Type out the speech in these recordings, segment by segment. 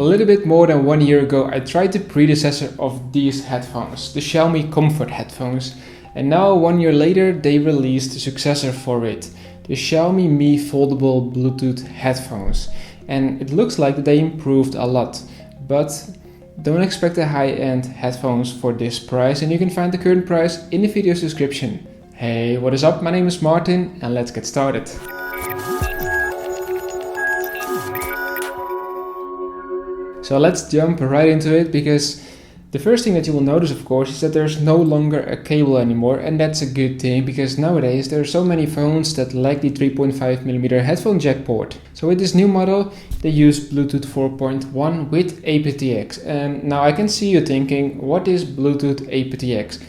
little bit more than 1 year ago, I tried the predecessor of these headphones, the Xiaomi Comfort headphones, and now 1 year later they released the successor for it, the Xiaomi Foldable Bluetooth Headphones. And it looks like they improved a lot, but don't expect a high-end headphones for this price, and you can find the current price in the video's description. Hey, what is up? My name is Martin and let's get started. So let's jump right into it, because the first thing that you will notice, of course, is that there's no longer a cable anymore, and that's a good thing because nowadays there are so many phones that lack the 3.5mm headphone jack port. So with this new model, they use Bluetooth 4.1 with Aptx. And now I can see you thinking, what is Bluetooth Aptx?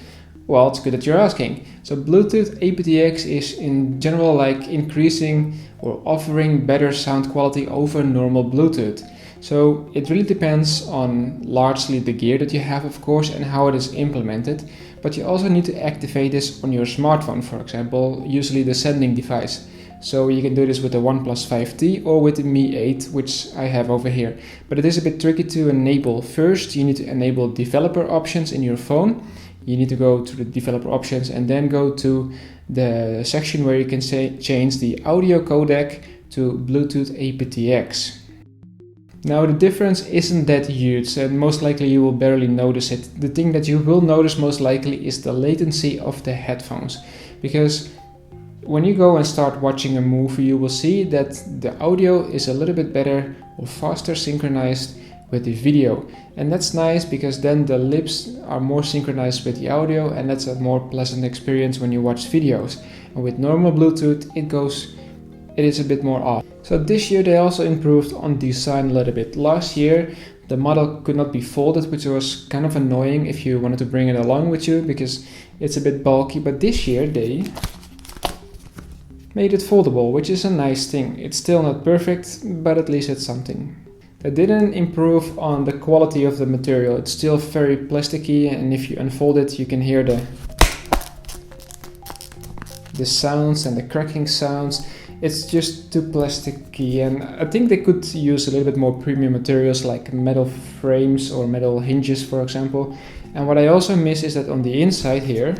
Well, it's good that you're asking. So Bluetooth Aptx is in general like increasing or offering better sound quality over normal Bluetooth. So it really depends on largely the gear that you have, of course, and how it is implemented. But you also need to activate this on your smartphone, for example, usually the sending device. So you can do this with the OnePlus 5T or with the Mi 8, which I have over here. But it is a bit tricky to enable. First, you need to enable developer options in your phone. You need to go to the developer options and then go to the section where you can change the audio codec to Bluetooth Aptx. Now the difference isn't that huge, and most likely you will barely notice it. The thing that you will notice most likely is the latency of the headphones, because when you go and start watching a movie, you will see that the audio is a little bit better or faster synchronized with the video. And that's nice because then the lips are more synchronized with the audio, and that's a more pleasant experience when you watch videos. And with normal Bluetooth, it is a bit more off. So this year they also improved on design a little bit. Last year the model could not be folded, which was kind of annoying if you wanted to bring it along with you because it's a bit bulky, but this year they made it foldable, which is a nice thing. It's still not perfect, but at least it's something. They didn't improve on the quality of the material. It's still very plasticky, and if you unfold it you can hear the sounds and the cracking sounds. It's just too plasticky, and I think they could use a little bit more premium materials like metal frames or metal hinges, for example. And what I also miss is that on the inside here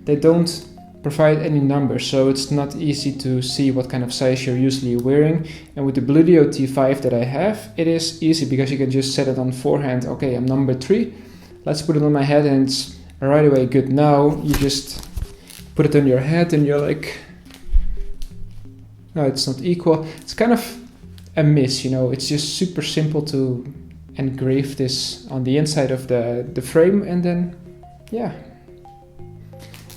they don't provide any numbers, so it's not easy to see what kind of size you're usually wearing. And with the Bluetooth T5 that I have, it is easy because you can just set it on forehand. Okay, I'm number 3, let's put it on my head, and it's right away good. Now you just put it on your head and you're like, no, it's not equal. It's kind of a miss, you know. It's just super simple to engrave this on the inside of the frame, and then yeah.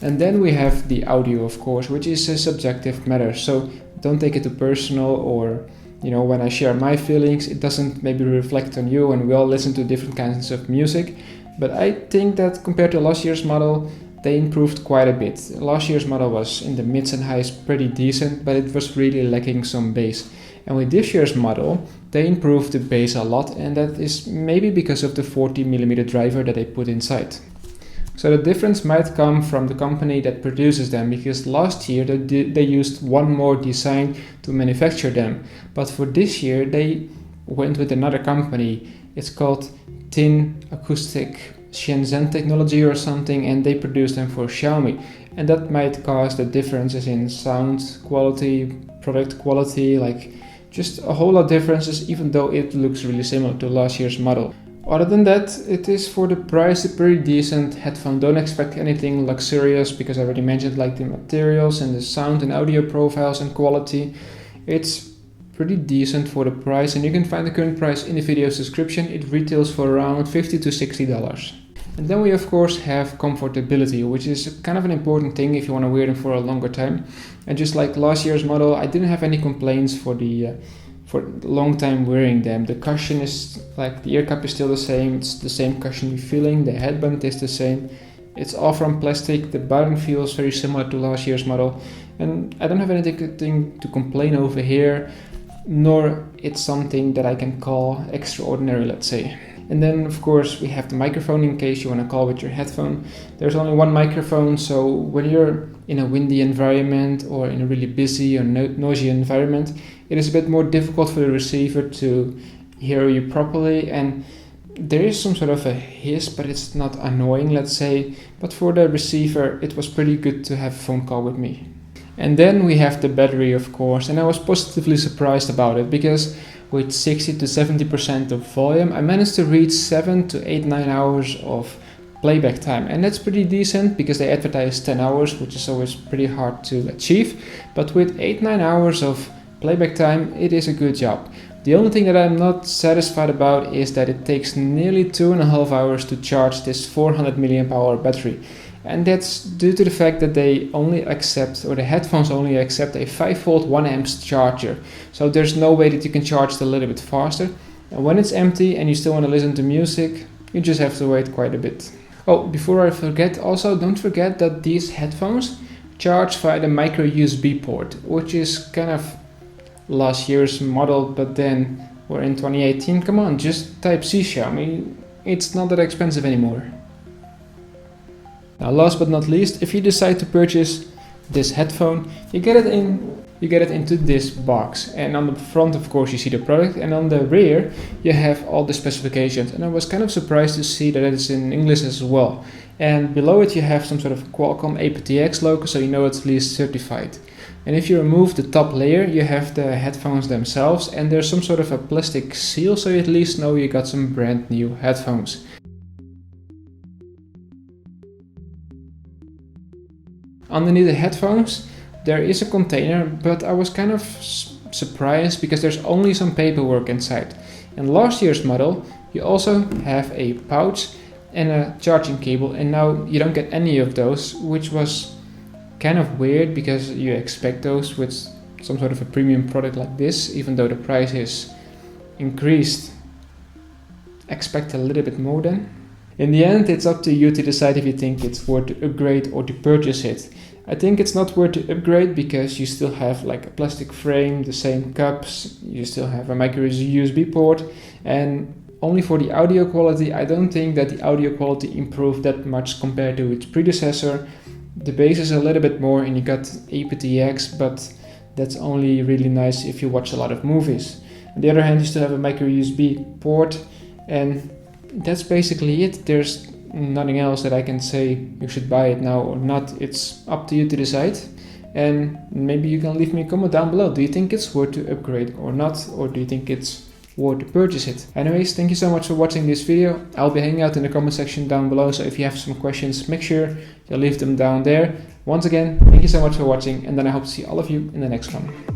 And then we have the audio, of course, which is a subjective matter. So don't take it too personal, or you know, when I share my feelings, it doesn't maybe reflect on you, and we all listen to different kinds of music. But I think that compared to last year's model, they improved quite a bit. Last year's model was in the mids and highs pretty decent, but it was really lacking some bass. And with this year's model, they improved the bass a lot, and that is maybe because of the 40mm driver that they put inside. So the difference might come from the company that produces them, because last year they used one more design to manufacture them. But for this year they went with another company. It's called Tin Acoustic Shenzhen technology or something, and they produce them for Xiaomi, and that might cause the differences in sound quality, product quality, like just a whole lot of differences, even though it looks really similar to last year's model. Other than that, it is for the price a pretty decent headphone. Don't expect anything luxurious, because I already mentioned like the materials and the sound and audio profiles and quality. It's pretty decent for the price, and you can find the current price in the video's description. It retails for around $50 to $60. And then we of course have comfortability, which is kind of an important thing if you want to wear them for a longer time. And just like last year's model, I didn't have any complaints for long time wearing them. The cushion is like, the ear cup is still the same, it's the same cushiony feeling, the headband is the same, it's all from plastic, the button feels very similar to last year's model, and I don't have anything to complain over here, nor it's something that I can call extraordinary, let's say. And then of course we have the microphone in case you want to call with your headphone. There's only one microphone, so when you're in a windy environment or in a really busy or noisy environment, it is a bit more difficult for the receiver to hear you properly, and there is some sort of a hiss, but it's not annoying, let's say. But for the receiver, it was pretty good to have a phone call with me. And then we have the battery, of course, and I was positively surprised about it, because with 60 to 70% of volume, I managed to reach 7 to 8, 9 hours of playback time, and that's pretty decent because they advertise 10 hours, which is always pretty hard to achieve. But with 8-9 hours of playback time, it is a good job. The only thing that I'm not satisfied about is that it takes nearly 2.5 hours to charge this 400 mAh battery, and that's due to the fact that they only accept, or the headphones only accept, a 5V 1A charger. So there's no way that you can charge it a little bit faster, and when it's empty and you still want to listen to music, you just have to wait quite a bit. Oh, before I forget, also don't forget that these headphones charge via the micro USB port, which is kind of last year's model, but then we're in 2018. Come on, just type C Xiaomi. It's not that expensive anymore. Now, last but not least, if you decide to purchase this headphone, you get it into this box, and on the front, of course, you see the product, and on the rear you have all the specifications. And I was kind of surprised to see that it's in English as well, and below it you have some sort of Qualcomm Aptx logo, so you know it's at least certified. And if you remove the top layer, you have the headphones themselves, and there's some sort of a plastic seal, so you at least know you got some brand new headphones. Underneath the headphones there is a container, but I was kind of surprised because there's only some paperwork inside. In last year's model you also have a pouch and a charging cable, and now you don't get any of those, which was kind of weird because you expect those with some sort of a premium product like this. Even though the price is increased, expect a little bit more then. In the end, it's up to you to decide if you think it's worth to upgrade or to purchase it. I think it's not worth to upgrade because you still have like a plastic frame, the same cups, you still have a micro USB port, and only for the audio quality, I don't think that the audio quality improved that much compared to its predecessor. The bass is a little bit more, and you got Aptx, but that's only really nice if you watch a lot of movies. On the other hand, you still have a micro USB port, and that's basically it. There's nothing else that I can say you should buy it now or not. It's up to you to decide, and maybe you can leave me a comment down below. Do you think it's worth to upgrade or not, or do you think it's worth to purchase it? Anyways, thank you so much for watching this video. I'll be hanging out in the comment section down below, so if you have some questions, make sure you leave them down there. Once again, thank you so much for watching, and then I hope to see all of you in the next one.